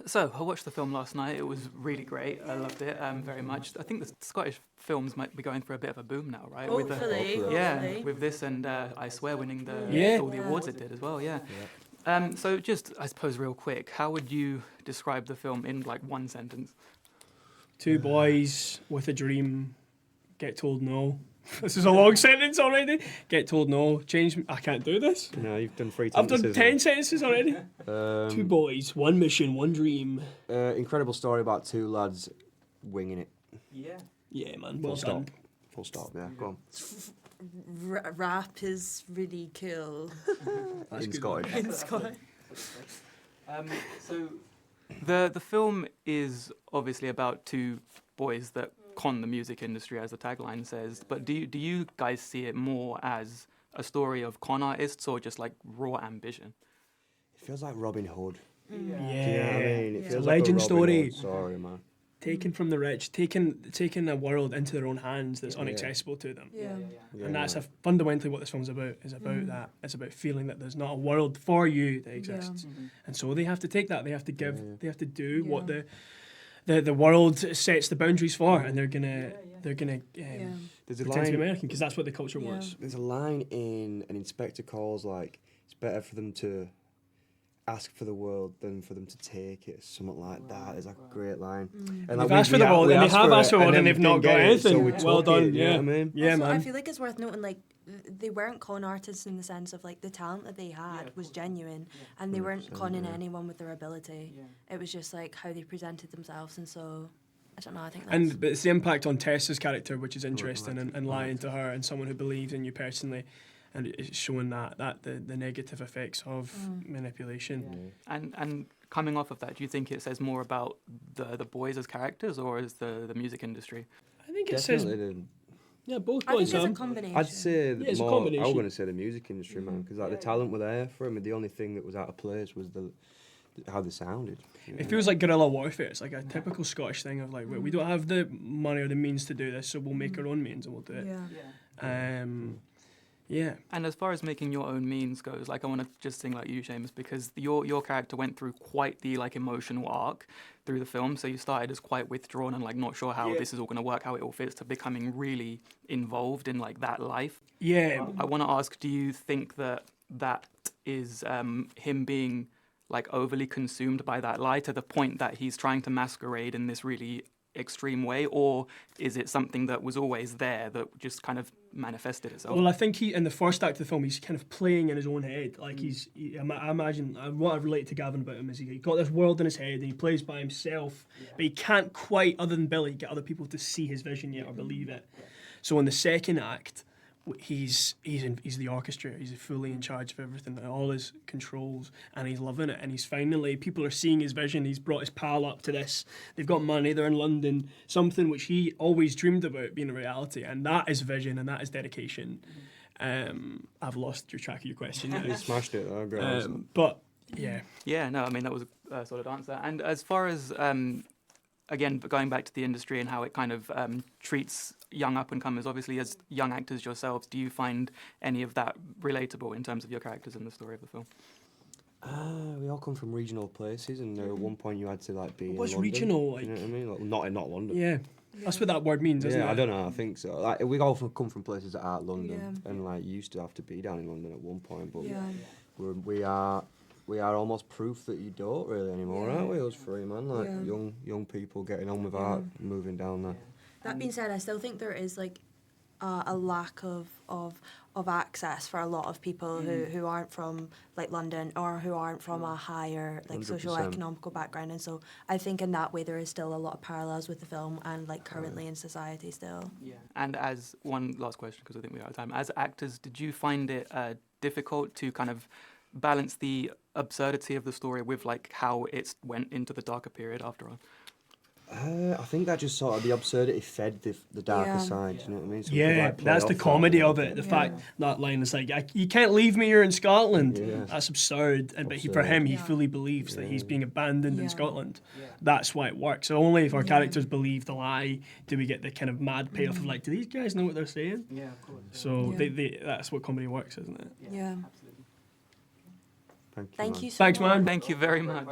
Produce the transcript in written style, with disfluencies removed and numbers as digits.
So, I watched the film last night. It was really great. I loved it very much. I think the Scottish films might be going for a bit of a boom now, right? Hopefully. Yeah, with this and I Swear winning all the awards it did as well, yeah. So just, I suppose, real quick, how would you describe the film in like one sentence? Two boys with a dream get told no. This is a long sentence already. Get told no. Change. I can't do this. No, you've done 3 I've sentences. done 10 sentences already. Two boys, one mission, one dream. Incredible story about 2 lads winging it. Yeah. Yeah, man. Well Full stop. done. Full stop. Yeah, go on. Rap is really cool. In Scottish. In Scotland. So the film is obviously about 2 boys that con the music industry, as the tagline says. But do you guys see it more as a story of con artists or just like raw ambition? It feels like Robin Hood. Yeah. Do you know what I mean? It It's feels a like legend a Robin story. Hood story, man. Taken from the rich, taking a world into their own hands that's inaccessible to them. Yeah. And that's fundamentally what this film's about. Is about that. It's about feeling that there's not a world for you that exists, and so they have to take that. They have to give. They have to do what the world sets the boundaries for, and they're gonna There's a pretend to be line. American because that's what the culture was. There's a line in An Inspector Calls like, it's better for them to ask for the world than for them to take it. Something like that. It's like a great line. And They've asked for the world, and they have asked for the world, and they've not got anything. Well done. You know what I mean? Yeah, Also, man. I feel like it's worth noting, like, they weren't con artists in the sense of, like, the talent that they had was genuine, and they weren't conning anyone with their ability. It was just, like, how they presented themselves, and so, I don't know, I think that's... But it's the impact on Tessa's character, which is interesting, and lying to her, and someone who believes in you personally, and it's showing that the negative effects of manipulation. And coming off of that, do you think it says more about the boys as characters or as the music industry? I think it Definitely says didn't. both I think boys. it's a combination. I'd say it's a more. I was combination. going to say the music industry, man, because like the talent were there for him, and the only thing that was out of place was how they sounded. You know? It feels like guerrilla warfare. It's like a typical Scottish thing of like, we don't have the money or the means to do this, so we'll make our own means and we'll do it. Yeah. And as far as making your own means goes, like I want to just sing like you, Seamus, because your character went through quite the like emotional arc through the film. So you started as quite withdrawn and like not sure how this is all going to work, how it all fits, to becoming really involved in like that life. Yeah. I want to ask, do you think that is him being like overly consumed by that lie to the point that he's trying to masquerade in this really extreme way, or is it something that was always there that just kind of manifested itself? Well, I think in the first act of the film, he's kind of playing in his own head. Like I imagine what I relate to Gavin about him is he got this world in his head and he plays by himself, but he can't quite, other than Billy, get other people to see his vision yet or believe it. So in the second act, he's the orchestra. He's fully in charge of everything, all his controls, and he's loving it. And he's finally, people are seeing his vision. He's brought his pal up to this. They've got money. They're in London. Something which he always dreamed about being a reality, and that is vision and that is dedication. I've lost your track of your question now. You smashed it. Oh, great. But yeah. Yeah, no, I mean that was a solid answer. And as far as again, going back to the industry and how it kind of treats young up-and-comers, obviously as young actors yourselves, do you find any of that relatable in terms of your characters in the story of the film? We all come from regional places, and at one point you had to like be. What's in London, regional, do you know like? what I mean? Like, not London. Yeah. That's what that word means, isn't it? Yeah, I don't know. I think so. Like we all come from places that aren't London, and like you used to have to be down in London at one point, but we are almost proof that you don't really anymore, aren't we? Us three, man. Like young people getting on with art, moving down there. That being said, I still think there is like a lack of access for a lot of people who aren't from like London or who aren't from a higher like 100%. socio-economical background, and so I think in that way there is still a lot of parallels with the film and like currently in society still. Yeah. And as one last question, because I think we're out of time, as actors, did you find it difficult to kind of balance the absurdity of the story with like how it went into the darker period after all? I think that just sort of the absurdity fed the darker side. You know what I mean? So we could, Yeah, like, play that's off the that comedy a of little it. bit. The fact that line is like, you can't leave me here in Scotland. Yeah. That's absurd. And but for Absurd. him, he fully believes that he's being abandoned in Yeah. Scotland. That's why it works. So only if our characters believe the lie do we get the kind of mad payoff of like, do these guys know what they're saying? Yeah, of course. So that's what comedy works, isn't it? Yeah. Thank you. Thank man. you so Thanks, much. man. Thank you very much.